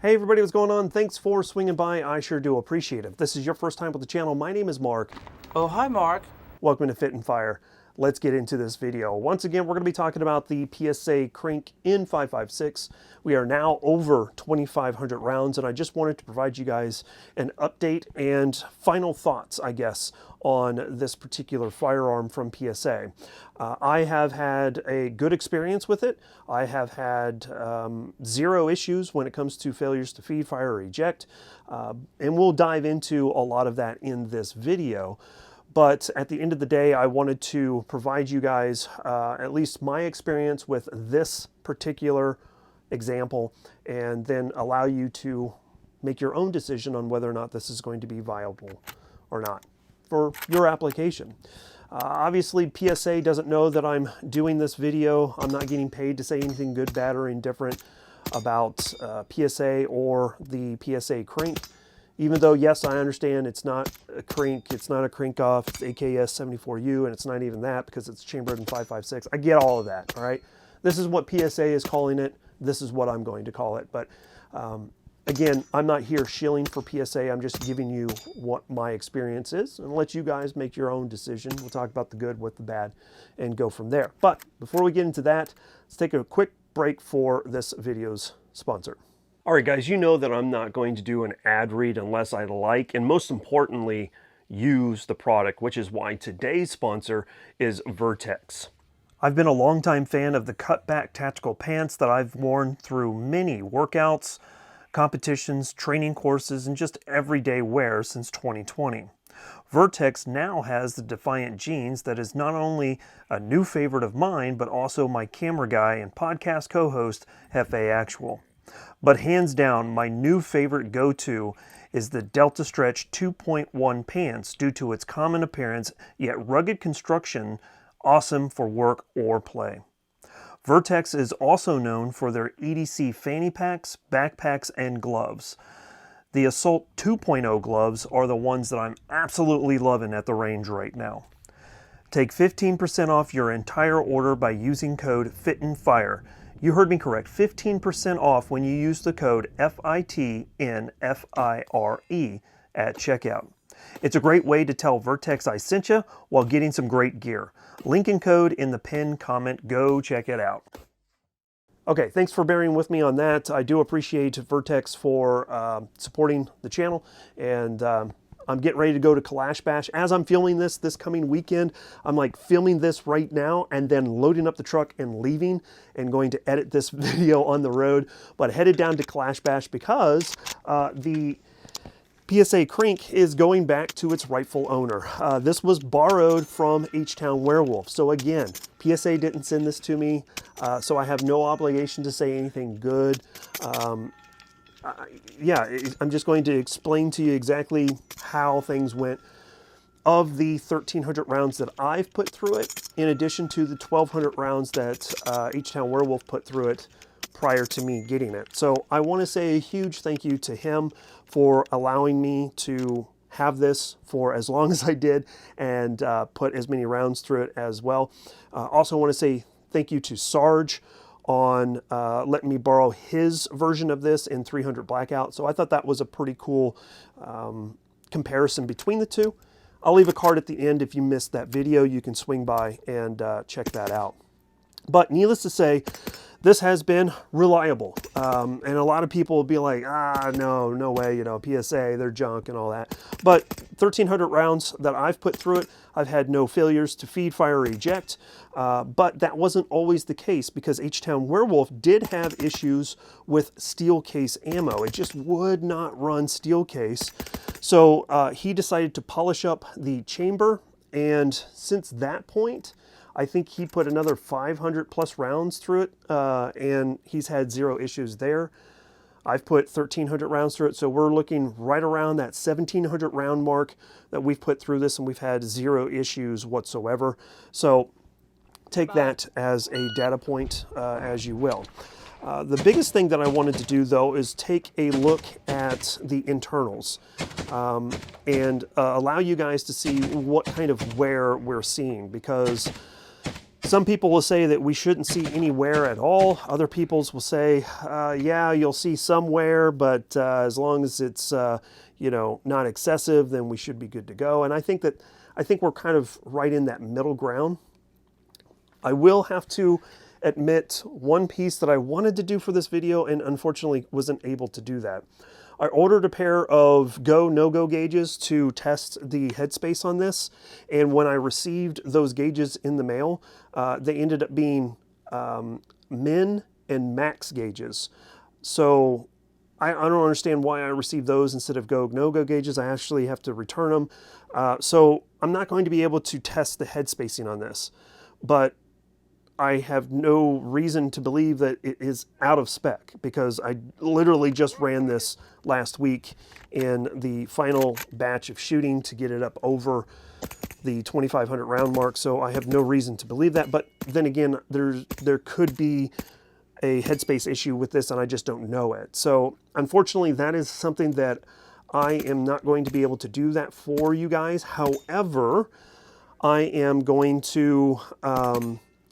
Hey everybody, what's going on? Thanks for swinging by. I sure do appreciate it. If this is your first time with the channel, my name is Mark. Oh, hi Mark. Welcome to Fit and Fire. Let's get into this video. Once again, we're going to be talking about the PSA Krink in 5.56. We are now over 2,500 rounds, and I just wanted to provide you guys an update and final thoughts, I guess, on this particular firearm from PSA. I have had a good experience with it. I have had zero issues when it comes to failures to feed, fire, or eject, and we'll dive into a lot of that in this video. But at the end of the day, I wanted to provide you guys at least my experience with this particular example, and then allow you to make your own decision on whether or not this is going to be viable or not for your application. Obviously, PSA doesn't know that I'm doing this video. I'm not getting paid to say anything good, bad, or indifferent about PSA or the PSA Krink. Even though, yes, I understand it's not a Krink, it's not a Krink off, it's AKS 74U, and it's not even that because it's chambered in 5.56. I get all of that, all right? This is what PSA is calling it. This is what I'm going to call it. But again, I'm not here shilling for PSA. I'm just giving you what my experience is and let you guys make your own decision. We'll talk about the good with the bad and go from there. But before we get into that, let's take a quick break for this video's sponsor. All right, guys, you know that I'm not going to do an ad read unless I like, and most importantly, use the product, which is why today's sponsor is Vertex. I've been a longtime fan of the cutback tactical pants that I've worn through many workouts, competitions, training courses, and just everyday wear since 2020. Vertex now has the Defiant jeans that is not only a new favorite of mine, but also my camera guy and podcast co-host, Hefe Actual. But hands down, my new favorite go-to is the Delta Stretch 2.1 pants due to its common appearance yet rugged construction, awesome for work or play. Vertex is also known for their EDC fanny packs, backpacks, and gloves. The Assault 2.0 gloves are the ones that I'm absolutely loving at the range right now. Take 15% off your entire order by using code FITANDFIRE. You heard me correct, 15% off when you use the code FITNFIRE at checkout. It's a great way to tell Vertex I sent you while getting some great gear. Link and code in the pinned comment. Go check it out. Okay, thanks for bearing with me on that. I do appreciate Vertex for supporting the channel, and I'm getting ready to go to Kalash Bash. As I'm filming this coming weekend, I'm like filming this right now and then loading up the truck and leaving and going to edit this video on the road. But headed down to Kalash Bash because the PSA Krink is going back to its rightful owner. This was borrowed from H-Town Werewolf. So again, PSA didn't send this to me, so I have no obligation to say anything good. Yeah, I'm just going to explain to you exactly how things went. Of the 1,300 rounds that I've put through it, in addition to the 1,200 rounds that H-Town Werewolf put through it prior to me getting it. So I want to say a huge thank you to him for allowing me to have this for as long as I did and put as many rounds through it as well. Also want to say thank you to Sarge on letting me borrow his version of this in 300 Blackout. So I thought that was a pretty cool comparison between the two. I'll leave a card at the end. If you missed that video, you can swing by and check that out. But needless to say, this has been reliable. And a lot of people will be like, no way, you know, PSA, they're junk and all that. But 1,300 rounds that I've put through it, I've had no failures to feed, fire, or eject. But that wasn't always the case because H-Town Werewolf did have issues with steel case ammo. It just would not run steel case. So he decided to polish up the chamber. And since that point, I think he put another 500 plus rounds through it, and he's had zero issues there. I've put 1,300 rounds through it, so we're looking right around that 1,700 round mark that we've put through this, and we've had zero issues whatsoever. So take that as a data point as you will. The biggest thing that I wanted to do, though, is take a look at the internals and allow you guys to see what kind of wear we're seeing, because Some people will say that we shouldn't see any wear at all. Other peoples will say, yeah, you'll see some wear, but as long as it's you know, not excessive, then we should be good to go. And I think we're kind of right in that middle ground. I will have to admit one piece that I wanted to do for this video and unfortunately wasn't able to do that. I ordered a pair of go, no-go gauges to test the headspace on this, and when I received those gauges in the mail, they ended up being min and max gauges. So I don't understand why I received those instead of go, no-go gauges. I actually have to return them. So I'm not going to be able to test the head spacing on this, but I have no reason to believe that it is out of spec because I literally just ran this last week in the final batch of shooting to get it up over the 2,500 round mark. So I have no reason to believe that. But then again, there could be a headspace issue with this and I just don't know it. So unfortunately, that is something that I am not going to be able to do that for you guys. However, I am going to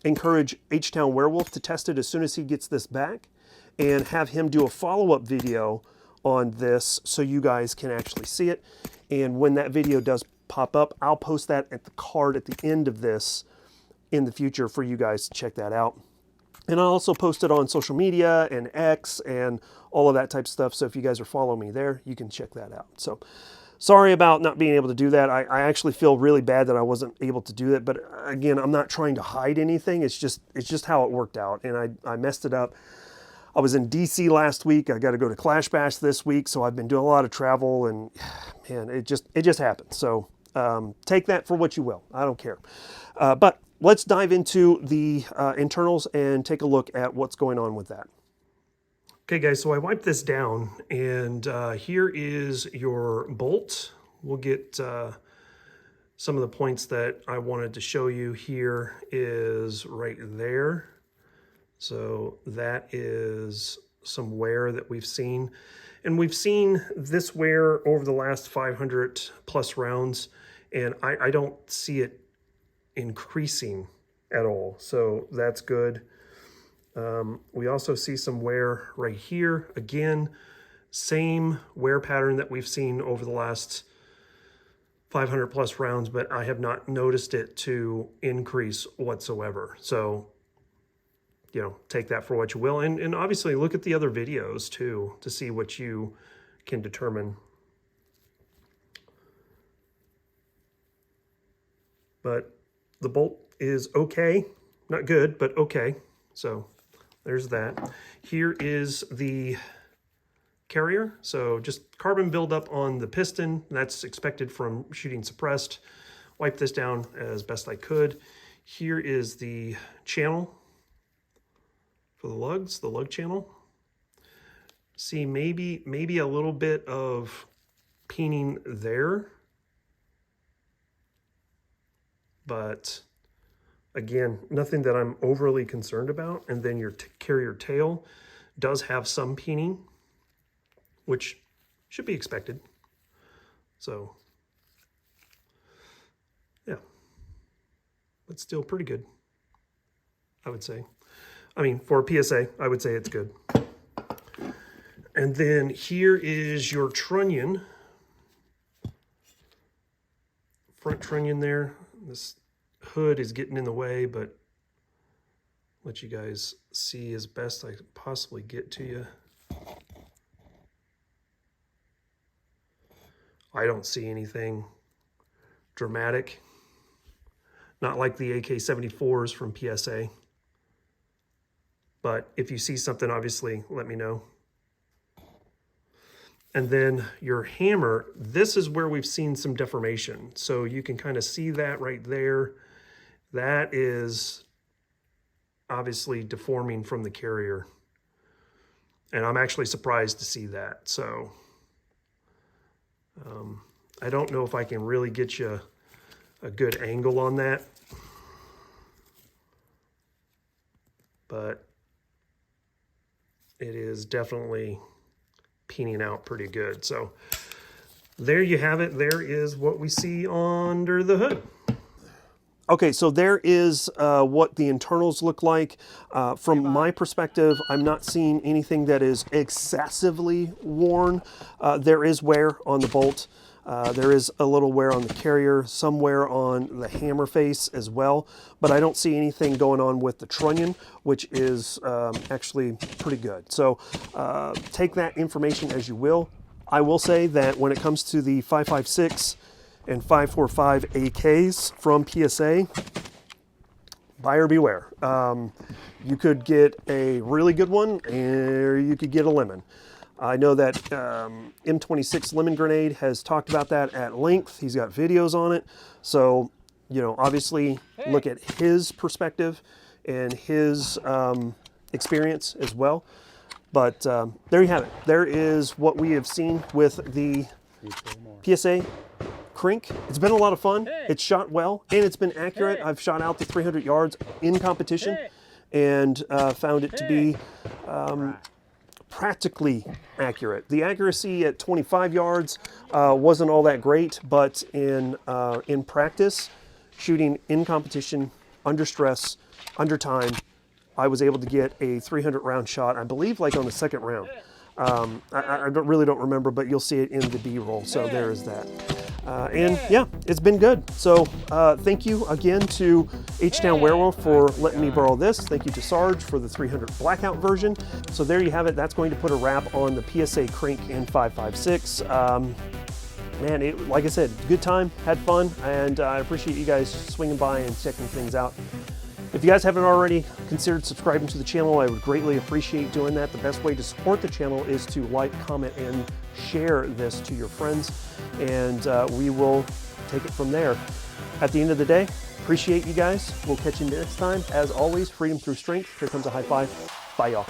encourage H-Town Werewolf to test it as soon as he gets this back and have him do a follow-up video on this so you guys can actually see it. And when that video does pop up, I'll post that at the card at the end of this in the future for you guys to check that out. And I'll also post it on social media and X and all of that type of stuff. So if you guys are following me there, you can check that out. So sorry about not being able to do that. I actually feel really bad that I wasn't able to do that. But again, I'm not trying to hide anything. It's just how it worked out. And I messed it up. I was in DC last week. I got to go to Clash Bash this week. So I've been doing a lot of travel and man, it just happened. So take that for what you will. I don't care. But let's dive into the internals and take a look at what's going on with that. Okay guys, so I wiped this down and here is your bolt. We'll get some of the points that I wanted to show you. Here is right there. So that is some wear that we've seen. And we've seen this wear over the last 500 plus rounds, and I don't see it increasing at all. So that's good. We also see some wear right here. Again, same wear pattern that we've seen over the last 500 plus rounds, but I have not noticed it to increase whatsoever. So, you know, take that for what you will. And obviously look at the other videos too, to see what you can determine. But the bolt is okay, not good, but okay. So there's that. Here is the carrier. So just carbon buildup on the piston. That's expected from shooting suppressed. Wipe this down as best I could. Here is the channel for the lugs, the lug channel. See, maybe a little bit of peening there. But again, nothing that I'm overly concerned about. And then your carrier tail does have some peening, which should be expected. So yeah, but still pretty good, I would say. I mean, for PSA, I would say it's good. And then here is your trunnion, front trunnion there. This hood is getting in the way, but let you guys see as best I could possibly get to you. I don't see anything dramatic, not like the AK-74s from PSA. But if you see something, obviously, let me know. And then your hammer, this is where we've seen some deformation. So you can kind of see that right there. That is obviously deforming from the carrier. And I'm actually surprised to see that. So I don't know if I can really get you a good angle on that. But it is definitely peening out pretty good. So there you have it. There is what we see under the hood. Okay, so there is what the internals look like. From my perspective, I'm not seeing anything that is excessively worn. There is wear on the bolt. There is a little wear on the carrier, some wear on the hammer face as well, but I don't see anything going on with the trunnion, which is actually pretty good. So take that information as you will. I will say that when it comes to the 5.56 and 5.45 AKs from PSA, buyer beware. You could get a really good one, or you could get a lemon. I know that M26 Lemon Grenade has talked about that at length. He's got videos on it. So, you know, obviously look at his perspective and his experience as well. But there you have it. There is what we have seen with the PSA Krink. It's been a lot of fun. It's shot well and it's been accurate. I've shot out to 300 yards in competition and found it to be practically accurate. The accuracy at 25 yards wasn't all that great, but in practice, shooting in competition, under stress, under time, I was able to get a 300 round shot, I believe like on the second round. I really don't remember, but you'll see it in the B-roll, so there is that. And yeah, it's been good. So thank you again to H-Town Werewolf for letting me borrow this. Thank you to Sarge for the 300 blackout version. So there you have it. That's going to put a wrap on the PSA Krink in 5.56. Man, like I said, good time, had fun, and I appreciate you guys swinging by and checking things out. If you guys haven't already considered subscribing to the channel, I would greatly appreciate doing that. The best way to support the channel is to like, comment, and share this to your friends, and we will take it from there. At the end of the day, appreciate you guys. We'll catch you next time. As always, freedom through strength. Here comes a high five. Bye, y'all.